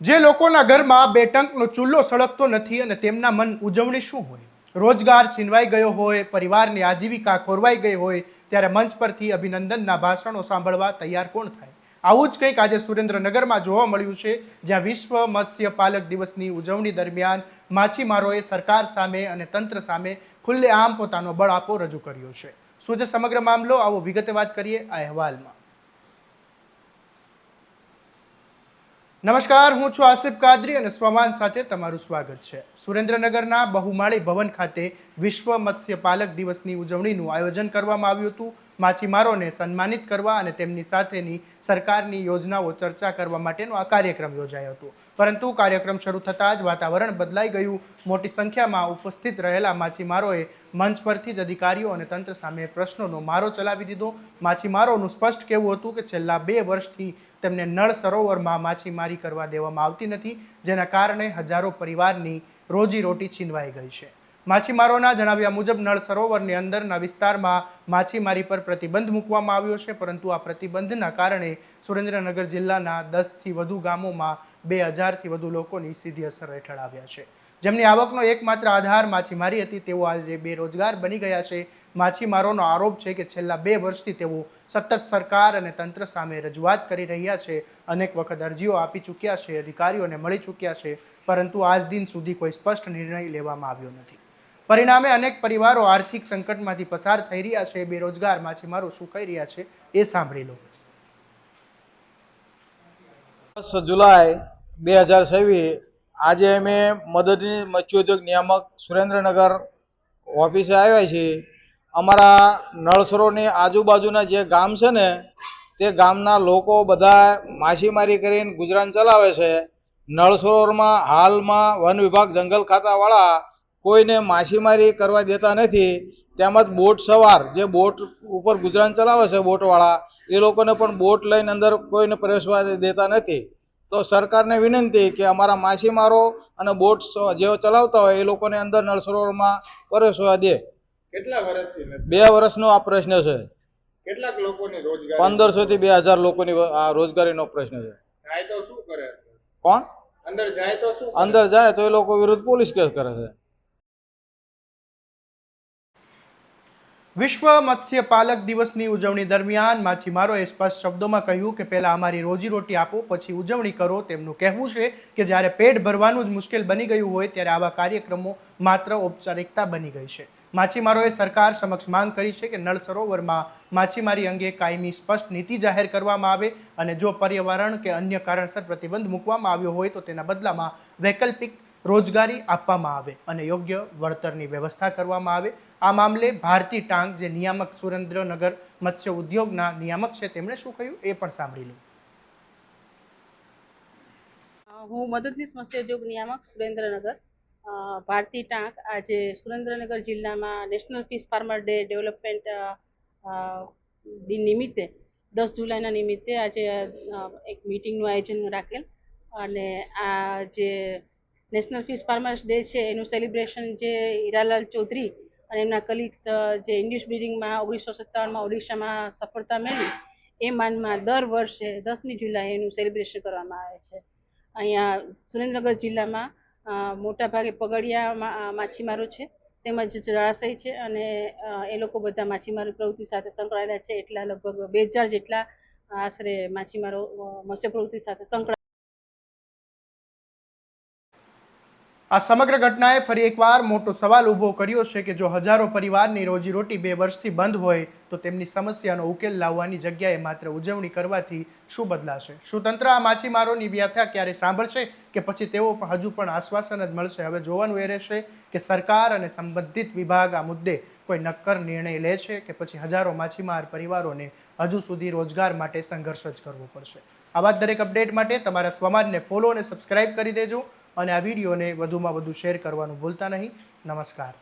જે લોકોના ઘરમાં બે ટંકનો ચૂલો સળગતો નથી અને તેમના મન ઉજવણી શું હોય? રોજગાર છીનવાઈ ગયો હોય, પરિવારની આજીવિકા ખોરવાઈ ગઈ હોય, ત્યારે મંચ પરથી અભિનંદનના ભાષણો સાંભળવા તૈયાર કોણ થાય? આવું જ કંઈક આજે સુરેન્દ્રનગરમાં જોવા મળ્યું છે, જ્યાં વિશ્વ મત્સ્ય પાલક દિવસની ઉજવણી દરમિયાન માછીમારોએ સરકાર સામે અને તંત્ર સામે ખુલ્લેઆમ પોતાનો બળાપો રજૂ કર્યો છે. શું છે સમગ્ર મામલો? આવો વિગતે વાત કરીએ આ અહેવાલમાં. નમસ્કાર, હું છું આસિફ કાદરી અને સ્વમાન સાથે તમારું સ્વાગત છે. સુરેન્દ્રનગરના બહુમાળી ભવન ખાતે વિશ્વ મત્સ્ય પાલક દિવસની ઉજવણીનું આયોજન કરવામાં આવ્યું હતું. માછીમારોને સન્માનિત કરવા અને તેમની સાથેની સરકારની યોજનાઓ ચર્ચા કરવા માટેનો આ કાર્યક્રમ યોજાયો હતો. પરંતુ કાર્યક્રમ શરૂ થતાં જ વાતાવરણ બદલાઈ ગયું. મોટી સંખ્યામાં ઉપસ્થિત રહેલા માછીમારોએ મંચ પરથી જ અધિકારીઓ અને તંત્ર સામે પ્રશ્નોનો મારો ચલાવી દીધો. માછીમારોનું સ્પષ્ટ કહેવું હતું કે છેલ્લા 2 વર્ષથી તેમને નળ સરોવરમાં માછીમારી કરવા દેવામાં આવતી નથી, જેના કારણે હજારો પરિવારની રોજીરોટી છીનવાઈ ગઈ છે. માછીમારોના જણાવ્યા મુજબ નળ સરોવરની અંદરના વિસ્તારમાં માછીમારી પર પ્રતિબંધ મૂકવામાં આવ્યો છે, પરંતુ આ પ્રતિબંધના કારણે સુરેન્દ્રનગર જિલ્લાના 10થી વધુ ગામોમાં 2000થી વધુ લોકોની સીધી અસર હેઠળ આવ્યા છે. જેમની આવકનો એકમાત્ર આધાર માછીમારી હતી, તેઓ આજે બેરોજગાર બની ગયા છે. માછીમારોનો આરોપ છે કે છેલ્લા 2 વર્ષથી તેઓ સતત સરકાર અને તંત્ર સામે રજૂઆત કરી રહ્યા છે. અનેક વખત અરજીઓ આપી ચૂક્યા છે, અધિકારીઓને મળી ચૂક્યા છે, પરંતુ આજ દિન સુધી કોઈ સ્પષ્ટ નિર્ણય લેવામાં આવ્યો નથી. પરિણામે અનેક પરિવારો આર્થિક સંકટમાંથી પસાર થઈ રહ્યા છે. બેરોજગાર માછીમારો શું કહી રહ્યા છે એ સાંભળી લો. 10 જુલાઈ 2026 આજે અમે મદદની મત્સ્યોદ્યોગ નિયામક સુરેન્દ્રનગર ઓફિસે આવ્યા છીએ. અમારા નળ સરોવરની આજુબાજુના જે ગામ છે ને, તે ગામના લોકો બધા માછીમારી કરીને ગુજરાન ચલાવે છે. નળ સરોવરમાં હાલમાં વન વિભાગ જંગલ ખાતાવાળા કોઈને માછીમારી કરવા દેતા નથી. તેમજ બોટ સવાર જે બોટ ઉપર ગુજરાન ચલાવે છે બોટવાળા, એ લોકોને પણ બોટ લઈને અંદર કોઈને પ્રવેશવા દેતા નથી. તો સરકારને વિનંતી કે અમારા માછીમારો અને બોટ જેઓ ચલાવતા હોય એ લોકોને અંદર નળ સરોવરમાં પ્રવેશવા દે. કેટલા વર્ષથી 2 વર્ષનો આ પ્રશ્ન છે. કેટલાક લોકોની રોજગારી 1500 થી 2000 લોકોની આ રોજગારીનો પ્રશ્ન છે. જાય તો શું કરે? કોણ અંદર જાય તો શું કરે? અંદર જાય તો એ લોકો વિરુદ્ધ પોલીસ કેસ કરે છે. વિશ્વ મત્સ્ય પાલક દિવસની ઉજવણી દરમિયાન માછીમારોએ સ્પષ્ટ શબ્દોમાં કહ્યું કે પહેલા અમારી રોજીરોટી આપો, પછી ઉજવણી કરો. તેમનું કહેવું છે કે જ્યારે પેટ ભરવાનું જ મુશ્કેલ બની ગયું હોય ત્યારે આવા કાર્યક્રમો માત્ર ઔપચારિકતા બની ગઈ છે. માછીમારોએ સરકાર સમક્ષ માંગ કરી છે કે નળ સરોવરમાં માછીમારી અંગે કાયમી સ્પષ્ટ નીતિ જાહેર કરવામાં આવે અને જો પર્યાવરણ કે અન્ય કારણસર પ્રતિબંધ મૂકવામાં આવ્યો હોય તો તેના બદલામાં વૈકલ્પિક રોજગારી આપવામાં આવે અને યોગ્ય વળતરની વ્યવસ્થા કરવામાં આવે. આ મામલે ભારતી ટાંક, જે નિયામક સુરેન્દ્રનગર મત્સ્ય ઉદ્યોગના નિયામક છે, તેમણે શું કહ્યું એ પણ સાંભળી લો. હું મદદનીશ મત્સ્ય ઉદ્યોગ નિયામક સુરેન્દ્રનગર ભારતી ટાંક આજે સુરેન્દ્રનગર જિલ્લામાં national fish farmer day development દિન નિમિત્તે 10 જુલાઈના નિમિત્તે આજે એક મિટિંગનું આયોજન રાખેલ અને આ જે નેશનલ ફિશ ફાર્મર્સ ડે છે એનું સેલિબ્રેશન જે હીરાલાલ ચૌધરી અને એમના કલીગ્સ જે ઇન્ડ્યુસ બ્રીડિંગમાં 1957માં ઓડિશામાં સફળતા મેળવી એ માનમાં દર વર્ષે 10મી જુલાઈ એનું સેલિબ્રેશન કરવામાં આવે છે. અહીંયા સુરેન્દ્રનગર જિલ્લામાં મોટાભાગે પગડિયા માછીમારો છે, તેમજ જળાશય છે અને એ લોકો બધા માછીમારી પ્રવૃત્તિ સાથે સંકળાયેલા છે. એટલા લગભગ 2000 જેટલા આશરે માછીમારો મત્સ્ય પ્રવૃત્તિ સાથે સંકળાયેલા. આ સમગ્ર ઘટનાએ ફરી એકવાર મોટો સવાલ ઊભો કર્યો છે કે જો હજારો પરિવારની રોજીરોટી 2 વર્ષથી બંધ હોય તો તેમની સમસ્યાનો ઉકેલ લાવવાની જગ્યાએ માત્ર ઉજવણી કરવાથી શું બદલાશે? શું તંત્ર આ માછીમારોની વ્યથા ક્યારે સાંભળશે કે પછી તેઓ હજુ પણ આશ્વાસન જ મળશે? હવે જોવાનું એ રહેશે કે સરકાર અને સંબંધિત વિભાગ આ મુદ્દે કોઈ નક્કર નિર્ણય લે છે કે પછી હજારો માછીમાર પરિવારોને હજુ સુધી રોજગાર માટે સંઘર્ષ જ કરવો પડશે. આવા દરેક અપડેટ માટે તમારા સ્વમાનને ફોલો અને સબસ્ક્રાઇબ કરી દેજો અને આ વિડીયોને વધુમાં વધુ શેર કરવાનું ભૂલતા નહીં. નમસ્કાર.